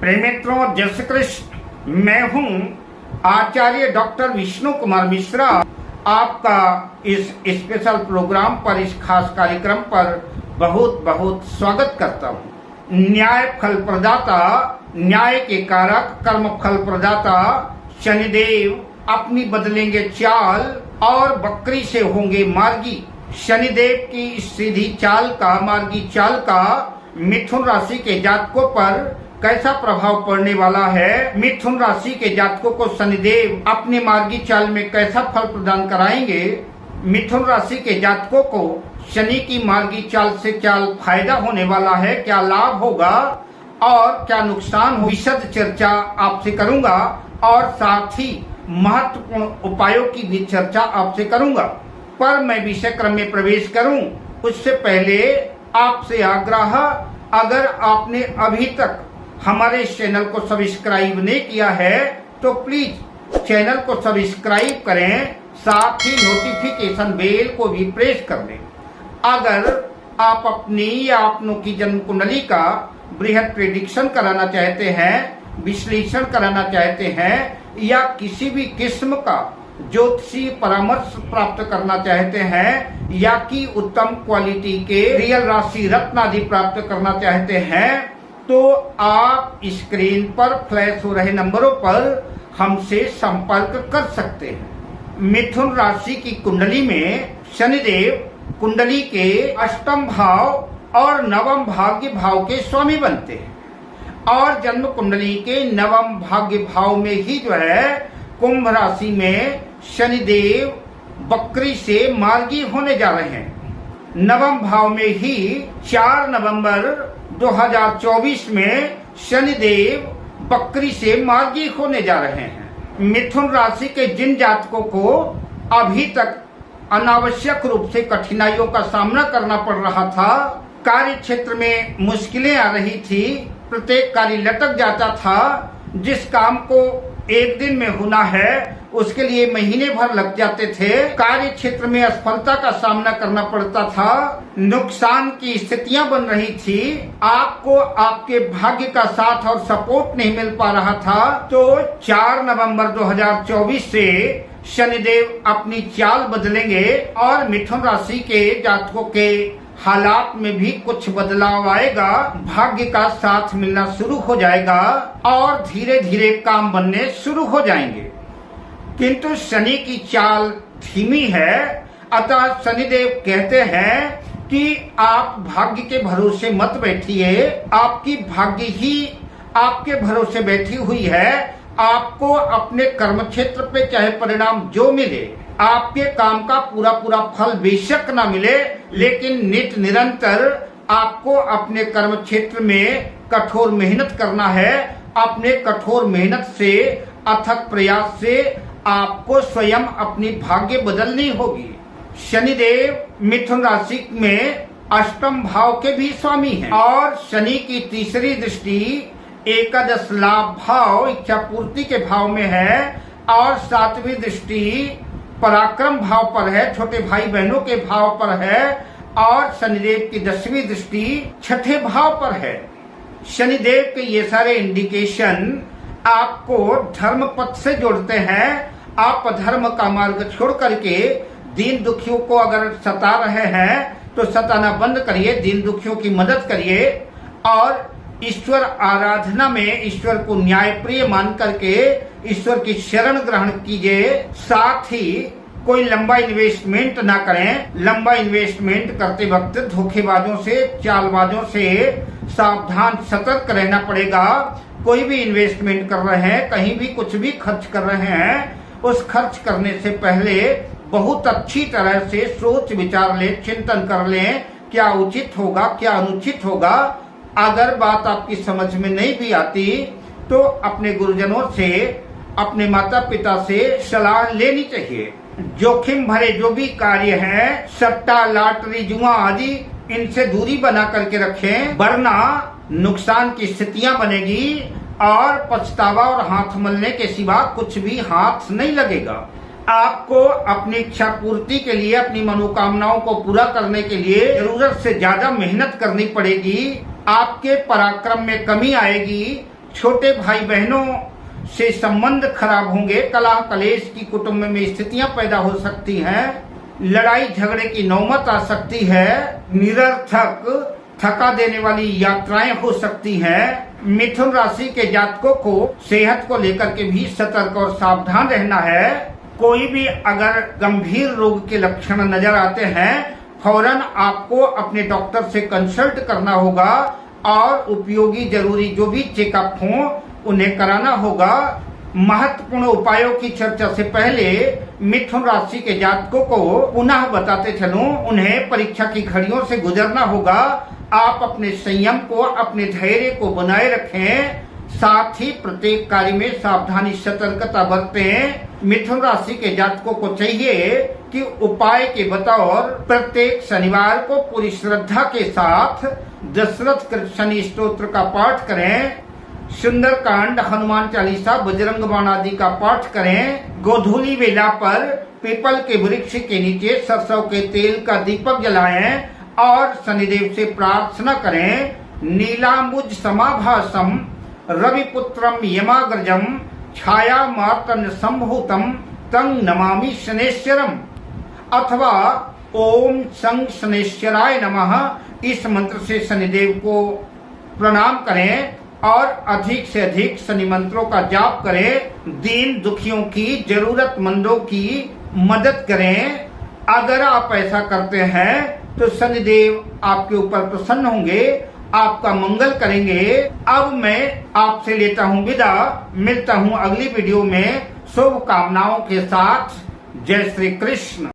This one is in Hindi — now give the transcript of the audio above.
प्रेम मित्रों, जय श्री कृष्ण। मैं हूं आचार्य डॉक्टर विष्णु कुमार मिश्रा। आपका इस स्पेशल प्रोग्राम पर, इस खास कार्यक्रम पर बहुत बहुत स्वागत करता हूं। न्याय फल प्रदाता, न्याय के कारक, कर्म फल प्रदाता शनिदेव अपनी बदलेंगे चाल और बकरी से होंगे मार्गी। शनिदेव की सीधी चाल का, मार्गी चाल का मिथुन राशि के जातकों पर कैसा प्रभाव पड़ने वाला है, मिथुन राशि के जातकों को शनिदेव अपने मार्गी चाल में कैसा फल प्रदान कराएंगे, मिथुन राशि के जातकों को शनि की मार्गी चाल से क्या फायदा होने वाला है, क्या लाभ होगा और क्या नुकसान हो, विशद चर्चा आपसे करूंगा और साथ ही महत्वपूर्ण उपायों की भी चर्चा आपसे करूंगा। पर मैं विषय क्रम में प्रवेश करूं उससे पहले आपसे आग्रह, अगर आपने अभी तक हमारे चैनल को सब्सक्राइब नहीं किया है तो प्लीज चैनल को सब्सक्राइब करें, साथ ही नोटिफिकेशन बेल को भी प्रेस कर दें। अगर आप अपनी या अपनों की जन्म कुंडली का बृहद प्रेडिक्शन कराना चाहते हैं, विश्लेषण कराना चाहते हैं या किसी भी किस्म का ज्योतिषी परामर्श प्राप्त करना चाहते हैं या कि उत्तम क्वालिटी के रियल राशि रत्न आदि प्राप्त करना चाहते हैं तो आप स्क्रीन पर फ्लैश हो रहे नंबरों पर हमसे संपर्क कर सकते हैं। मिथुन राशि की कुंडली में शनिदेव कुंडली के अष्टम भाव और नवम भाग्य भाव के स्वामी बनते हैं और जन्म कुंडली के नवम भाग्य भाव में ही जो है कुंभ राशि में शनिदेव बकरी से मार्गी होने जा रहे हैं। नवम भाव में ही 4 नवंबर 2024 में शनिदेव बकरी से मार्गी होने जा रहे हैं। मिथुन राशि के जिन जातकों को अभी तक अनावश्यक रूप से कठिनाइयों का सामना करना पड़ रहा था, कार्य क्षेत्र में मुश्किलें आ रही थी, प्रत्येक कार्य लटक जाता था, जिस काम को एक दिन में होना है उसके लिए महीने भर लग जाते थे, कार्य क्षेत्र में असफलता का सामना करना पड़ता था, नुकसान की स्थितियां बन रही थी, आपको आपके भाग्य का साथ और सपोर्ट नहीं मिल पा रहा था, तो 4 नवंबर 2024 से शनिदेव अपनी चाल बदलेंगे और मिथुन राशि के जातकों के हालात में भी कुछ बदलाव आएगा, भाग्य का साथ मिलना शुरू हो जाएगा और धीरे धीरे काम बनने शुरू हो जाएंगे। किंतु शनि की चाल धीमी है, अतः शनिदेव कहते हैं कि आप भाग्य के भरोसे मत बैठिए, आपकी भाग्य ही आपके भरोसे बैठी हुई है। आपको अपने कर्म क्षेत्र पे चाहे परिणाम जो मिले, आपके काम का पूरा पूरा फल बेशक ना मिले, लेकिन नित निरंतर आपको अपने कर्म क्षेत्र में कठोर मेहनत करना है। अपने कठोर मेहनत से, अथक प्रयास से आपको स्वयं अपनी भाग्य बदलनी होगी। शनिदेव मिथुन राशि में अष्टम भाव के भी स्वामी हैं और शनि की तीसरी दृष्टि एकादश लाभ भाव, इच्छा पूर्ति के भाव में है और 7वीं दृष्टि पराक्रम भाव पर है, छोटे भाई बहनों के भाव पर है और शनिदेव की 10वीं दृष्टि छठे भाव पर है। शनिदेव के ये सारे इंडिकेशन आपको धर्म पथ से जोड़ते हैं। आप धर्म का मार्ग छोड़ करके दीन दुखियों को अगर सता रहे हैं तो सताना बंद करिए, दीन दुखियों की मदद करिए और ईश्वर आराधना में ईश्वर को न्याय प्रिय मान करके ईश्वर की शरण ग्रहण कीजिए। साथ ही कोई लंबा इन्वेस्टमेंट ना करें। लंबा इन्वेस्टमेंट करते वक्त धोखेबाजों से, चालबाजों से सावधान सतर्क रहना पड़ेगा। कोई भी इन्वेस्टमेंट कर रहे हैं, कहीं भी कुछ भी खर्च कर रहे हैं, उस खर्च करने से पहले बहुत अच्छी तरह से सोच विचार लें, चिंतन कर लें, क्या उचित होगा, क्या अनुचित होगा। अगर बात आपकी समझ में नहीं भी आती तो अपने गुरुजनों से, अपने माता पिता से सलाह लेनी चाहिए। जोखिम भरे जो भी कार्य हैं, सट्टा, लॉटरी, जुआ आदि, इनसे दूरी बना करके रखें, वरना नुकसान की स्थितियां बनेगी और पछतावा और हाथ मलने के सिवा कुछ भी हाथ नहीं लगेगा। आपको अपनी इच्छा पूर्ति के लिए, अपनी मनोकामनाओं को पूरा करने के लिए जरूरत से ज्यादा मेहनत करनी पड़ेगी। आपके पराक्रम में कमी आएगी। छोटे भाई बहनों से संबंध खराब होंगे, कलह कलेश की कुटुंब में स्थितियां पैदा हो सकती हैं, लड़ाई झगड़े की नौबत आ सकती है, निरर्थक थका देने वाली यात्राएं हो सकती हैं। मिथुन राशि के जातकों को सेहत को लेकर के भी सतर्क और सावधान रहना है। कोई भी अगर गंभीर रोग के लक्षण नजर आते हैं, फौरन आपको अपने डॉक्टर से कंसल्ट करना होगा और उपयोगी जरूरी जो भी चेकअप हो उन्हें कराना होगा। महत्वपूर्ण उपायों की चर्चा से पहले मिथुन राशि के जातकों को पुनः बताते चलूं, उन्हें परीक्षा की घड़ियों से गुजरना होगा। आप अपने संयम को, अपने धैर्य को बनाए रखें, साथ ही प्रत्येक कार्य में सावधानी सतर्कता बरतें। मिथुन राशि के जातकों को चाहिए कि उपाय के बतौर प्रत्येक शनिवार को पूरी श्रद्धा के साथ दशरथ शनि स्तोत्र का पाठ करें, सुंदरकांड, हनुमान चालीसा, बजरंग बाण आदि का पाठ करें। गोधूली वेला पर पीपल के वृक्ष के नीचे सरसों के तेल का दीपक जलाएं और शनिदेव से प्रार्थना करें। नीलांबुज समाभासम रविपुत्रम यमाग्रजम छाया मार्तन संभूतम तंग नमामि शनेश्वरम अथवा ओम संग शनेश्वराय नमः, इस मंत्र से शनिदेव को प्रणाम करें और अधिक से अधिक शनि मंत्रों का जाप करें। दीन दुखियों की, जरूरतमंदों की मदद करें। अगर आप ऐसा करते हैं तो शनिदेव आपके ऊपर प्रसन्न होंगे, आपका मंगल करेंगे। अब मैं आपसे लेता हूं विदा, मिलता हूं अगली वीडियो में शुभकामनाओं के साथ। जय श्री कृष्ण।